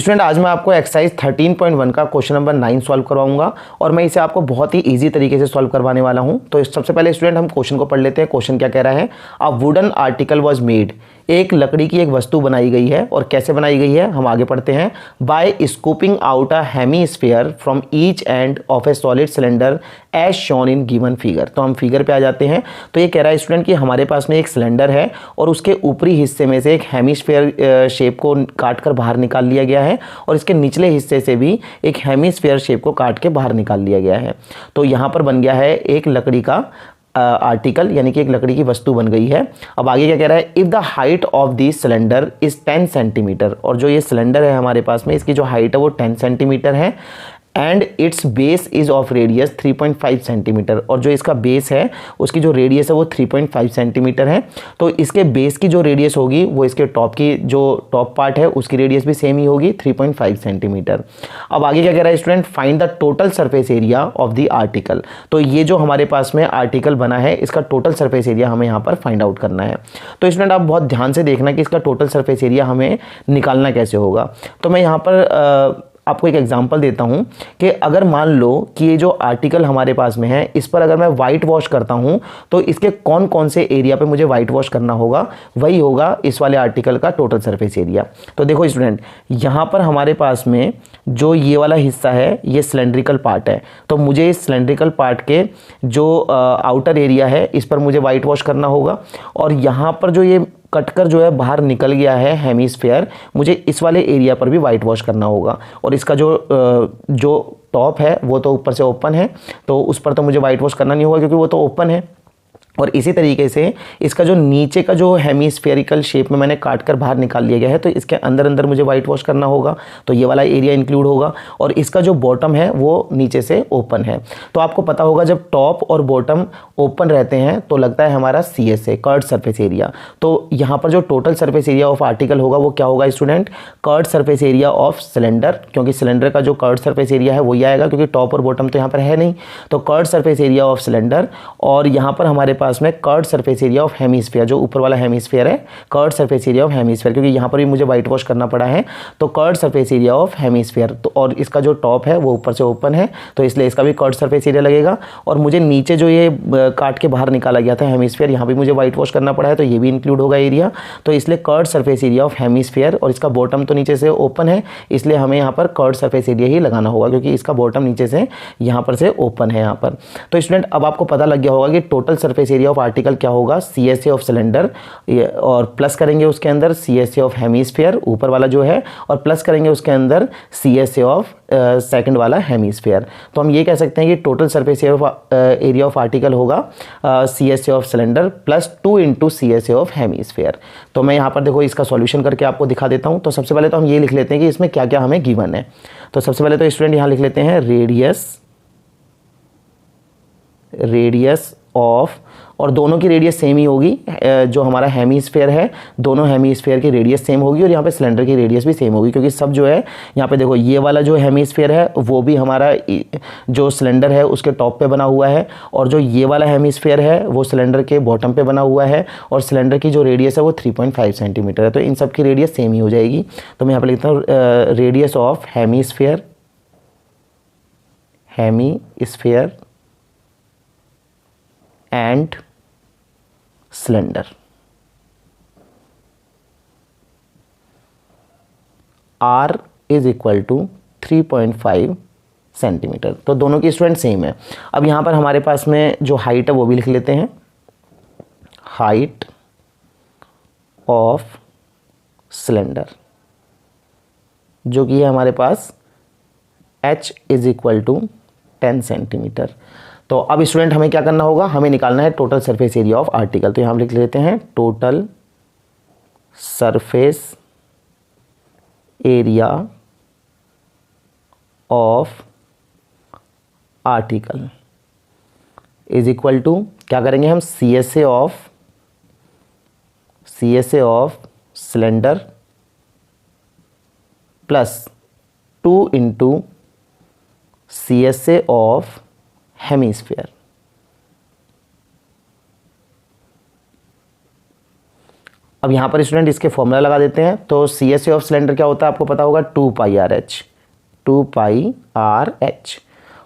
Student आज मैं आपको एक्सरसाइज 13.1 का क्वेश्चन नंबर 9 सॉल्व करवाऊंगा और मैं इसे आपको बहुत ही इजी तरीके से सॉल्व करवाने वाला हूं। तो सबसे पहले स्टूडेंट हम क्वेश्चन को पढ़ लेते हैं। क्वेश्चन क्या कह रहा है, a wooden article was made, एक लकड़ी की एक वस्तु बनाई गई है। और कैसे बनाई गई है हम आगे पढ़ते हैं। By scooping out a hemisphere from each end of a solid cylinder as shown in given figure. तो हम फिगर पे आ जाते हैं। तो ये कह रहा है स्टूडेंट कि हमारे पास में एक सिलेंडर है और उसके ऊपरी हिस्से में से एक हेमीस्फीयर शेप को काट कर बाहर निकाल लिया गया है और इसके निचले हिस्से से भी एक हेमीस्फीयर शेप को काट के बाहर निकाल लिया गया है। तो यहाँ पर बन गया है एक लकड़ी का आर्टिकल, यानी कि एक लकड़ी की वस्तु बन गई है। अब आगे क्या कह रहा है, if the height of this cylinder is 10 centimetre, और जो ये सिलेंडर है हमारे पास में इसकी जो हाइट है वो 10 सेंटीमीटर है and it's base is of radius 3.5 centimetre, और जो इसका बेस है उसकी जो रेडियस है वो 3.5 सेंटीमीटर है। तो इसके बेस की जो रेडियस होगी वो इसके टॉप की जो टॉप पार्ट है उसकी रेडियस भी सेम ही होगी 3.5 सेंटीमीटर। अब आगे क्या कह रहा है student, find the total surface area of the article. तो ये जो हमारे पास में आर्टिकल बना है इसका टोटल सरफेस एरिया हमें यहाँ पर फाइंड आउट करना है। तो स्टूडेंट आप बहुत ध्यान से देखना कि इसका टोटल सरफेस एरिया हमें निकालना कैसे होगा। तो मैं यहाँ पर आपको एक एग्जांपल देता हूं कि अगर मान लो कि ये जो आर्टिकल हमारे पास में है इस पर अगर मैं वाइट वॉश करता हूं तो इसके कौन कौन से एरिया पे मुझे वाइट वॉश करना होगा, वही होगा इस वाले आर्टिकल का टोटल सरफेस एरिया। तो देखो स्टूडेंट, यहां पर हमारे पास में जो ये वाला हिस्सा है ये सिलेंड्रिकल पार्ट है। तो मुझे इस सिलेंड्रिकल पार्ट के जो आउटर एरिया है इस पर मुझे वाइट वॉश करना होगा। और यहाँ पर जो ये कटकर जो है बाहर निकल गया है हेमीस्फीयर, मुझे इस वाले एरिया पर भी वाइट वॉश करना होगा। और इसका जो टॉप है वो तो ऊपर से ओपन है, तो उस पर तो मुझे वाइट वॉश करना नहीं होगा क्योंकि वो तो ओपन है। और इसी तरीके से इसका जो नीचे का जो हेमीस्फेरिकल शेप में मैंने काट कर बाहर निकाल लिया गया है तो इसके अंदर अंदर मुझे वाइट वॉश करना होगा, तो ये वाला एरिया इंक्लूड होगा। और इसका जो बॉटम है वो नीचे से ओपन है। तो आपको पता होगा जब टॉप और बॉटम ओपन रहते हैं तो लगता है हमारा CSA, कर्व्ड सरफेस एरिया। तो यहाँ पर जो total surface area of article होगा वो क्या होगा student, curved surface area of cylinder, क्योंकि सिलेंडर का जो कर्व्ड सरफेस एरिया है वही आएगा क्योंकि टॉप और बॉटम तो यहाँ पर है नहीं। तो curved surface area of cylinder, और यहाँ पर हमारे पास में curved surface area of hemisphere, जो ऊपर वाला हेमीस्फीयर है curved surface area of hemisphere, क्योंकि यहाँ पर भी मुझे वाइट वॉश करना पड़ा है। तो curved surface area of hemisphere, तो और इसका जो टॉप है वो ऊपर से ओपन है तो इसलिए इसका भी कर्व्ड सरफेस एरिया लगेगा। और मुझे नीचे जो ये काट के बाहर निकाला गया था हेमीस्फीयर, यहाँ भी मुझे वाइट वॉश करना पड़ा है तो ये भी इंक्लूड होगा एरिया। तो इसलिए curved surface area of hemisphere, और इसका बॉटम तो नीचे से ओपन है इसलिए हमें यहाँ पर कर्व्ड सरफेस एरिया ही लगाना होगा क्योंकि इसका बॉटम नीचे से यहाँ पर से ओपन है यहाँ पर। तो स्टूडेंट अब आपको पता लग गया होगा कि total surface area of article क्या होगा, CSA ऑफ सिलेंडर, और प्लस करेंगे उसके अंदर CSA ऑफ हेमीस्फीयर ऊपर वाला जो है, और प्लस करेंगे उसके अंदर CSA ऑफ सेकंड वाला हेमीस्फीयर। तो हम ये कह सकते हैं कि total surface area of article होगा CSA of cylinder plus 2 into CSA of hemisphere. तो मैं यहाँ पर देखो इसका सॉल्यूशन करके आपको दिखा देता हूँ। तो सबसे पहले तो हम ये लिख लेते हैं कि इसमें क्या क्या हमें गिवन है। तो सबसे पहले तो स्टूडेंट यहाँ लिख लेते हैं रेडियस ऑफ, और दोनों की रेडियस सेम ही होगी, जो हमारा हेमीस्फीयर है दोनों हेमीस्फीयर की रेडियस सेम होगी और यहाँ पे सिलेंडर की रेडियस भी सेम होगी क्योंकि सब जो है यहाँ पे देखो ये वाला जो हेमीस्फीयर है वो भी हमारा जो सिलेंडर है उसके टॉप पे बना हुआ है, और जो ये वाला हेमीस्फीयर है वो सिलेंडर के बॉटम पे बना हुआ है, और सिलेंडर की जो रेडियस है वो 3.5 सेंटीमीटर है। तो इन सब की रेडियस सेम ही हो जाएगी। तो मैं यहाँ पर लिखता हूँ radius of hemisphere and cylinder R is equal to 3.5 centimetre. तो दोनों की स्टूडेंट सेम है। अब यहाँ पर हमारे पास में जो हाइट है वो भी लिख लेते हैं, हाइट ऑफ सिलेंडर जो कि है हमारे पास H is equal to 10 centimetre. तो अब स्टूडेंट हमें क्या करना होगा, हमें निकालना है total surface area of article. तो यहाँ हम लिख लेते हैं total surface area of article is equal to, क्या करेंगे हम, CSA of cylinder plus 2 into CSA of hemisphere. अब यहाँ पर स्टूडेंट इसके फॉर्मूला लगा देते हैं। तो C S A of cylinder क्या होता है आपको पता होगा, 2πRh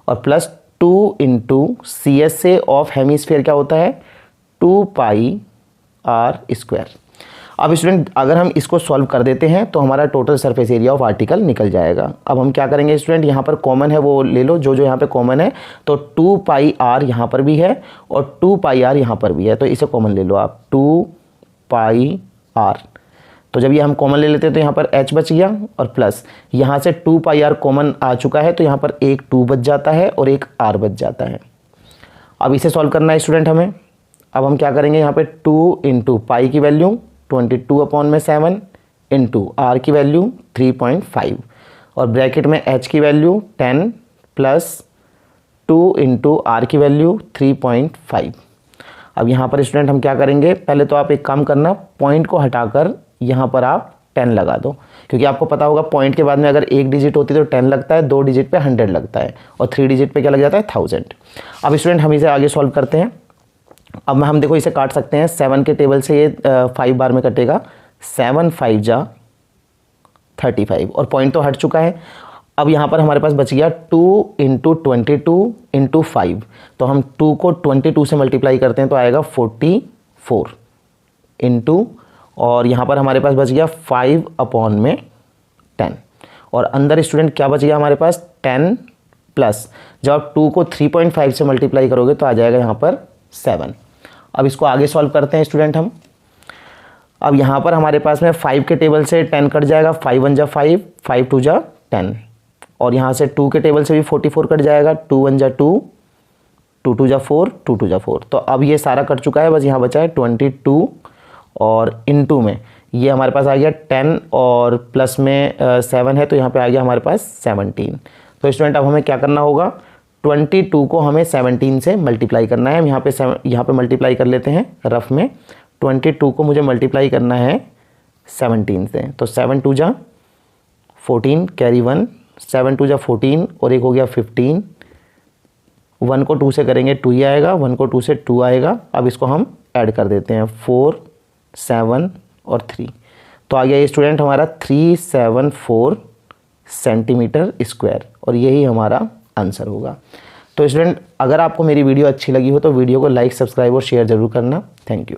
और plus 2 into C S A of hemisphere क्या होता है, 2πr²। अब स्टूडेंट अगर हम इसको सॉल्व कर देते हैं तो हमारा total surface area of article निकल जाएगा। अब हम क्या करेंगे स्टूडेंट, यहाँ पर कॉमन है वो ले लो, जो यहाँ पे कॉमन है। तो 2πr यहाँ पर भी है और 2πr यहाँ पर भी है, तो इसे कॉमन ले लो आप, 2πr। तो जब ये हम कॉमन ले लेते हैं तो यहाँ पर h बच गया और प्लस यहाँ से 2πr कॉमन आ चुका है, तो यहाँ पर एक 2 बच जाता है और एक r बच जाता है। अब इसे सॉल्व करना है स्टूडेंट हमें। अब हम क्या करेंगे, यहाँ पे 2 इंटू पाई की वैल्यू 22/7 इंटू आर की वैल्यू 3.5 और ब्रैकेट में h की वैल्यू 10 प्लस 2 इंटू आर की वैल्यू 3.5। अब यहाँ पर स्टूडेंट हम क्या करेंगे, पहले तो आप एक काम करना, पॉइंट को हटाकर यहाँ पर आप 10 लगा दो, क्योंकि आपको पता होगा पॉइंट के बाद में अगर एक डिजिट होती है तो 10 लगता है, 2 डिजिट पे 100 लगता है और 3 डिजिट पे क्या लग जाता है, 1000। अब स्टूडेंट हम इसे आगे सॉल्व करते हैं। अब हम देखो इसे काट सकते हैं, 7 के टेबल से ये 5 बार में कटेगा, 7 5 जा 35 और पॉइंट तो हट चुका है। अब यहाँ पर हमारे पास बच गया 2 इंटू 22 इंटू 5, तो हम 2 को 22 से मल्टीप्लाई करते हैं तो आएगा 44 इंटू, और यहाँ पर हमारे पास बच गया 5/10 और अंदर स्टूडेंट क्या बच गया हमारे पास, 10 प्लस जब आप 2 को 3.5 से मल्टीप्लाई करोगे तो आ जाएगा यहाँ पर 7। अब इसको आगे सॉल्व करते हैं स्टूडेंट हम। अब यहाँ पर हमारे पास में 5 के टेबल से 10 कट जाएगा, 5 1 जा 5, 5 2 जा 10 और यहाँ से 2 के टेबल से भी 44 कट जाएगा, 2 1 जा 2, 2 2 जा 4, 2 2 जा 4। तो अब ये सारा कट चुका है, बस यहाँ बचा है 22 और इनटू में ये हमारे पास आ गया 10 और प्लस में 7 है, तो यहाँ पे आ गया हमारे पास 17। तो स्टूडेंट अब हमें क्या करना होगा, 22 को हमें 17 से मल्टीप्लाई करना है। हम यहाँ पे मल्टीप्लाई कर लेते हैं रफ में। 22 को मुझे मल्टीप्लाई करना है 17 से, तो 7 2 जा 14 कैरी 1, 7 2 जा 14 और एक हो गया 15। 1 को 2 से करेंगे 2 ही आएगा, 1 को 2 से 2 आएगा। अब इसको हम ऐड कर देते हैं, 4 7 और 3, तो आ गया ये स्टूडेंट हमारा 374 सेंटीमीटर स्क्वायर और यही हमारा आंसर होगा। तो स्टूडेंट अगर आपको मेरी वीडियो अच्छी लगी हो तो वीडियो को लाइक, सब्सक्राइब और शेयर ज़रूर करना। Thank you.